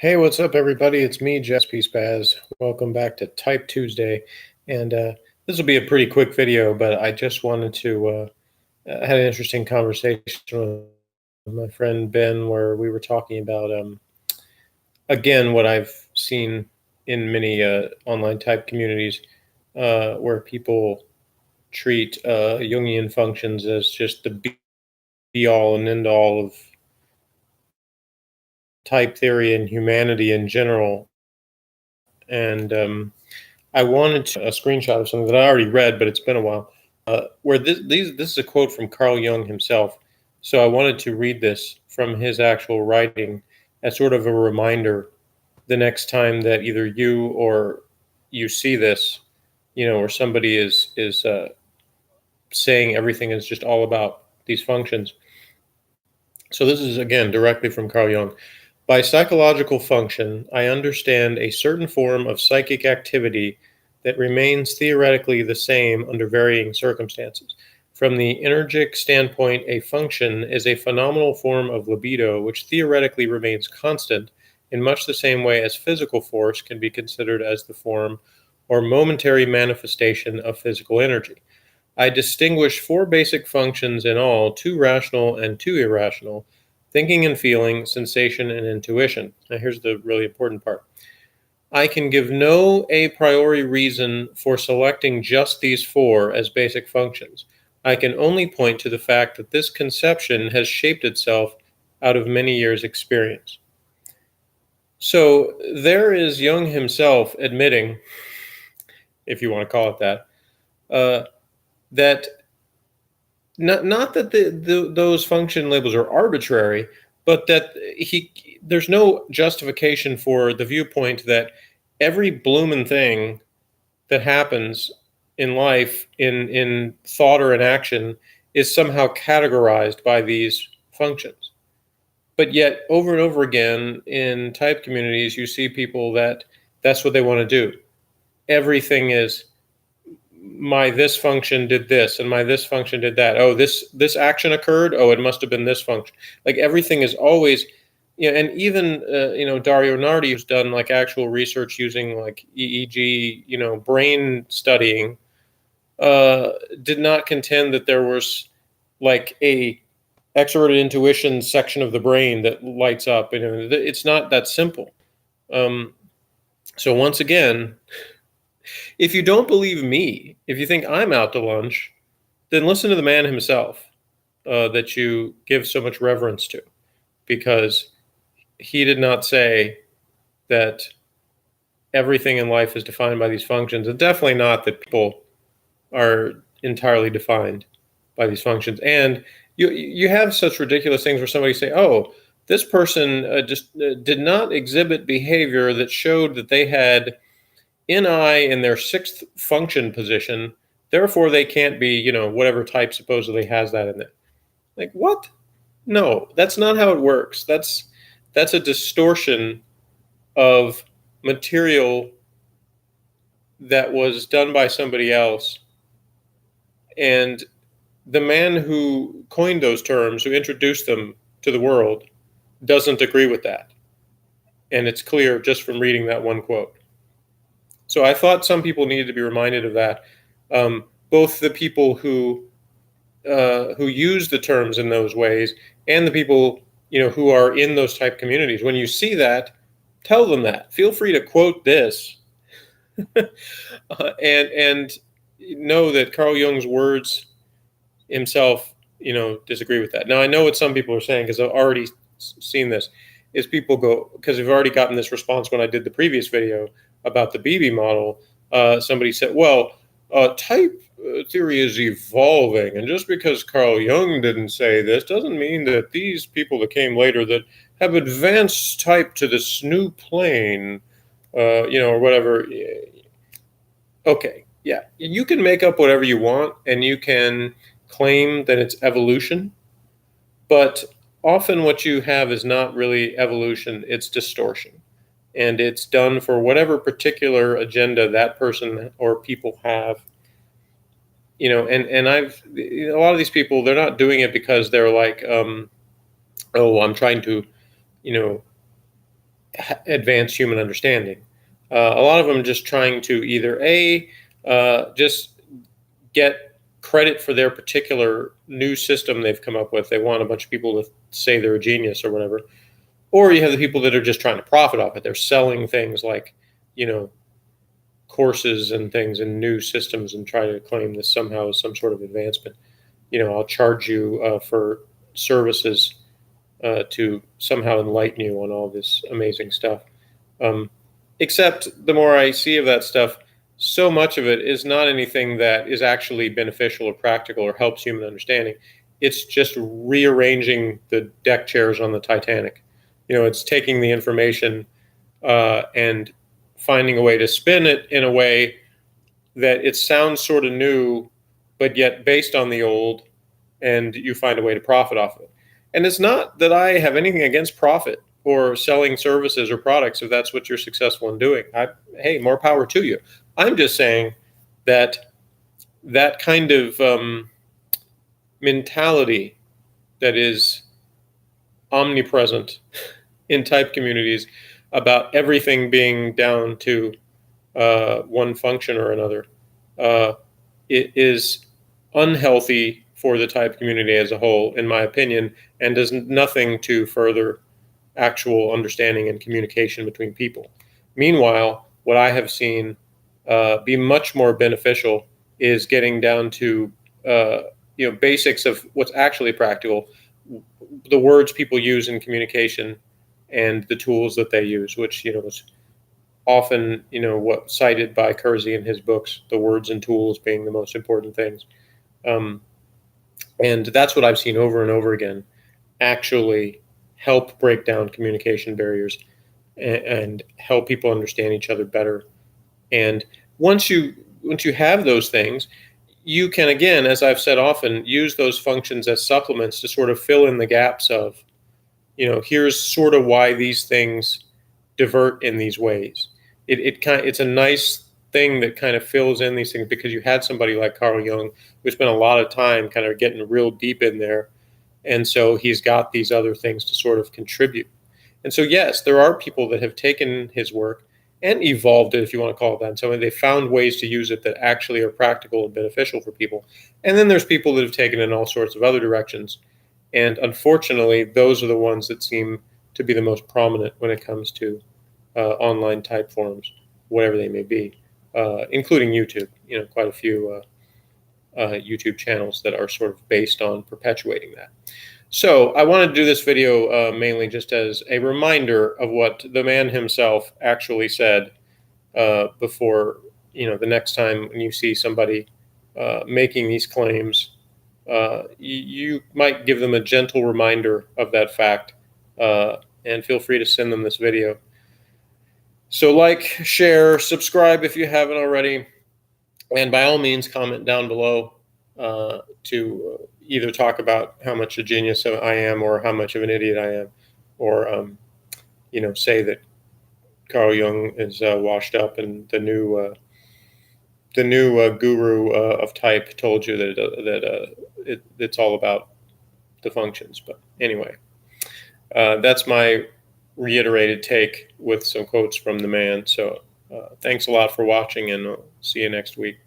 Hey, what's up, everybody? It's me, Jess P. Spaz. Welcome back to Type Tuesday. And this will be a pretty quick video, but I just wanted to had an interesting conversation with my friend Ben, where we were talking about again what I've seen in many online type communities, where people treat Jungian functions as just the be all and end all of type theory and humanity in general. And I wanted to a screenshot of something that I already read, but it's been a while. Where this is a quote from Carl Jung himself. So I wanted to read this from his actual writing as sort of a reminder the next time that either you see this, or somebody is saying everything is just all about these functions. So this is again directly from Carl Jung. By psychological function, I understand a certain form of psychic activity that remains theoretically the same under varying circumstances. From the energetic standpoint, a function is a phenomenal form of libido which theoretically remains constant in much the same way as physical force can be considered as the form or momentary manifestation of physical energy. I distinguish four basic functions in all, two rational and two irrational: thinking and feeling, sensation and intuition. Now, here's the really important part. I can give no a priori reason for selecting just these four as basic functions. I can only point to the fact that this conception has shaped itself out of many years' experience. So there is Jung himself admitting, if you want to call it that, that not that those function labels are arbitrary, but that there's no justification for the viewpoint that every bloomin' thing that happens in life, in thought or in action, is somehow categorized by these functions. But yet, over and over again in type communities, you see people that's what they want to do. Everything is my this function did this and my this function did that. Oh, this action occurred. Oh, it must have been this function. Like everything is always, and even Dario Nardi, who's done like actual research using like EEG, brain studying, did not contend that there was like a extroverted intuition section of the brain that lights up. It's not that simple. So once again, if you don't believe me, if you think I'm out to lunch, then listen to the man himself that you give so much reverence to, because he did not say that everything in life is defined by these functions, and definitely not that people are entirely defined by these functions. And you have such ridiculous things where somebody say, oh, this person just did not exhibit behavior that showed that they had NI in their sixth function position, therefore they can't be, whatever type supposedly has that in it. Like, what? No, that's not how it works. That's a distortion of material that was done by somebody else. And the man who coined those terms, who introduced them to the world, doesn't agree with that. And it's clear just from reading that one quote. So I thought some people needed to be reminded of that. Both the people who use the terms in those ways, and the people who are in those type communities. When you see that, tell them that. Feel free to quote this, and know that Carl Jung's words himself, disagree with that. Now I know what some people are saying, because I've already seen this. Is people go, because we've already gotten this response when I did the previous video about the BB model. Somebody said, well, type theory is evolving, and just because Carl Jung didn't say this doesn't mean that these people that came later that have advanced type to this new plane, or whatever. Okay, yeah, you can make up whatever you want, and you can claim that it's evolution, but often what you have is not really evolution, it's distortion. And it's done for whatever particular agenda that person or people have. And I've, a lot of these people, they're not doing it because they're like, oh, I'm trying to, advance human understanding. A lot of them just trying to either just get credit for their particular new system they've come up with. They want a bunch of people to say they're a genius or whatever. Or you have the people that are just trying to profit off it. They're selling things like, courses and things and new systems and try to claim this somehow is some sort of advancement. I'll charge you for services to somehow enlighten you on all this amazing stuff. Except the more I see of that stuff, so much of it is not anything that is actually beneficial or practical or helps human understanding. It's just rearranging the deck chairs on the Titanic. It's taking the information and finding a way to spin it in a way that it sounds sort of new, but yet based on the old, and you find a way to profit off of it. And it's not that I have anything against profit or selling services or products if that's what you're successful in doing. Hey, more power to you. I'm just saying that kind of mentality that is omnipresent in type communities about everything being down to one function or another, it is unhealthy for the type community as a whole, in my opinion, and does nothing to further actual understanding and communication between people. Meanwhile, what I have seen be much more beneficial is getting down to basics of what's actually practical, the words people use in communication, and the tools that they use, which is often what cited by Kersey in his books, the words and tools being the most important things. And that's what I've seen over and over again actually help break down communication barriers and help people understand each other better. And once you have those things, you can, again, as I've said often, use those functions as supplements to sort of fill in the gaps of, here's sort of why these things divert in these ways. It's a nice thing that kind of fills in these things because you had somebody like Carl Jung who spent a lot of time kind of getting real deep in there. And so he's got these other things to sort of contribute. And so, yes, there are people that have taken his work and evolved it, if you want to call it that. And so they found ways to use it that actually are practical and beneficial for people. And then there's people that have taken it in all sorts of other directions. And unfortunately, those are the ones that seem to be the most prominent when it comes to online type forums, whatever they may be, including YouTube. Quite a few YouTube channels that are sort of based on perpetuating that. So I wanted to do this video mainly just as a reminder of what the man himself actually said before, the next time when you see somebody making these claims, you might give them a gentle reminder of that fact, and feel free to send them this video. So like, share, subscribe if you haven't already, and by all means comment down below to either talk about how much a genius I am or how much of an idiot I am, or say that Carl Jung is washed up and the new guru of type told you that it's all about the functions. But anyway, that's my reiterated take with some quotes from the man. So thanks a lot for watching, and I'll see you next week.